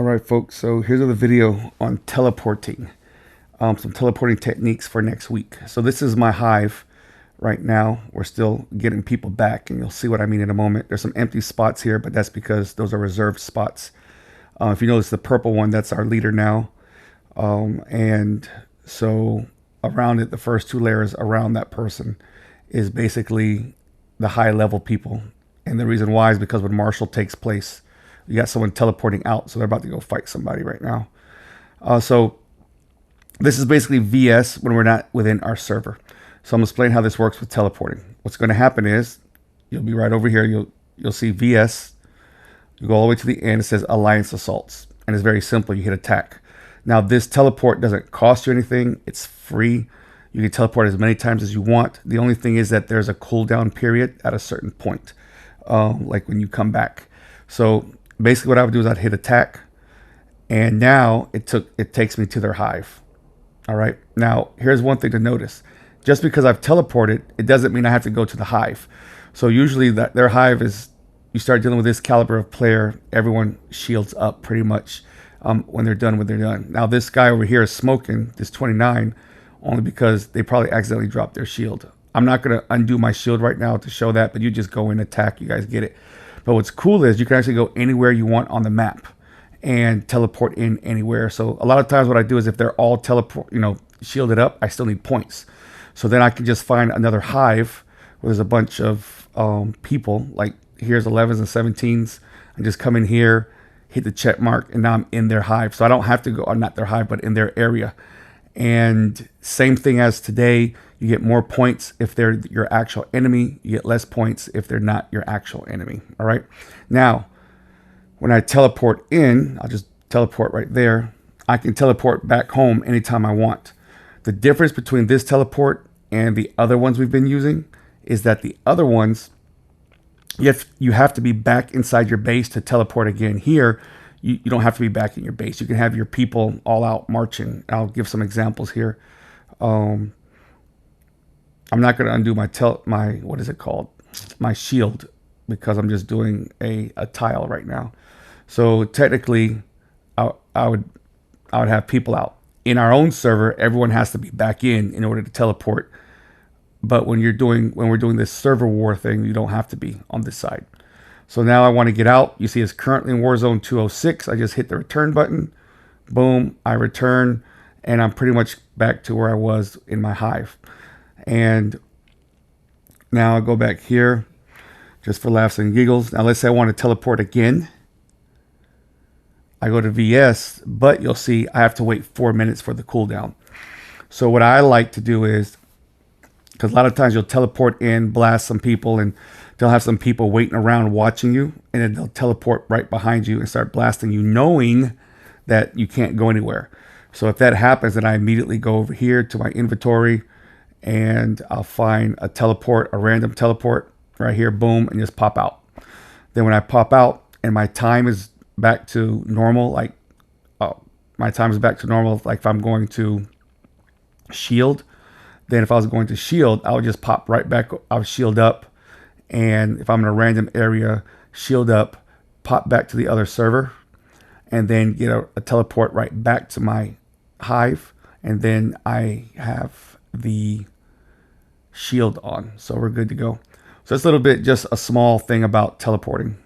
Alright folks, so here's another video on teleporting. Some teleporting techniques for next week. So this is my hive right now. We're still getting people back, and you'll see what I mean in a moment. There's some empty spots here, but that's because those are reserved spots. If you notice the purple one, that's our leader now. And so around it, the first two layers around that person is basically the high level people. And the reason why is because when Marshall takes place, you got someone teleporting out, so they're about to go fight somebody right now. So this is basically VS when we're not within our server. So I'm going to explain how this works with teleporting. What's going to happen is you'll be right over here. You'll see VS. You go all the way to the end. It says Alliance Assaults, and it's very simple. You hit attack. Now this teleport doesn't cost you anything. It's free. You can teleport as many times as you want. The only thing is that there's a cooldown period at a certain point, like when you come back. So basically what I would do is I'd hit attack, and now it takes me to their hive. All right. Now here's one thing to notice. Just because I've teleported, it doesn't mean I have to go to the hive. So usually their hive is, you start dealing with this caliber of player, everyone shields up pretty much when they're done. Now this guy over here is smoking, this 29, only because they probably accidentally dropped their shield. I'm not going to undo my shield right now to show that, but you just go in attack. You guys get it. But what's cool is you can actually go anywhere you want on the map and teleport in anywhere. So a lot of times what I do is if they're all shielded up, I still need points. So then I can just find another hive where there's a bunch of people, like here's 11s and 17s, and just come in here, hit the check mark, and now I'm in their hive. So I don't have to go, not their hive, but in their area. And same thing as today, you get more points if they're your actual enemy. You get less points if they're not your actual enemy. All right. Now, when I teleport in, I'll just teleport right there. I can teleport back home anytime I want. The difference between this teleport and the other ones we've been using is that the other ones, you have to be back inside your base to teleport again. Here, you don't have to be back in your base. You can have your people all out marching. I'll give some examples here. I'm not going to undo my what is it called? My shield, because I'm just doing a tile right now. So technically, I would have people out. In our own server, everyone has to be back in order to teleport. But when we're doing this server war thing, you don't have to be on this side. So now I want to get out. You see it's currently in Warzone 206. I just hit the return button. Boom, I return, and I'm pretty much back to where I was in my hive. And now I go back here just for laughs and giggles. Now let's say I want to teleport again. I go to VS, but you'll see I have to wait 4 minutes for the cooldown. So what I like to do is, because a lot of times you'll teleport in, blast some people, and they'll have some people waiting around watching you, and then they'll teleport right behind you and start blasting you, knowing that you can't go anywhere. So if that happens, then I immediately go over here to my inventory, and I'll find a teleport, a random teleport right here, boom, and just pop out. Then when I pop out and my time is back to normal, like if I'm going to shield, then if I was going to shield, I would just pop right back. I would shield up, and if I'm in a random area, shield up, pop back to the other server, and then get a teleport right back to my hive, and then I have the shield on, so we're good to go. So that's a little bit, just a small thing about teleporting.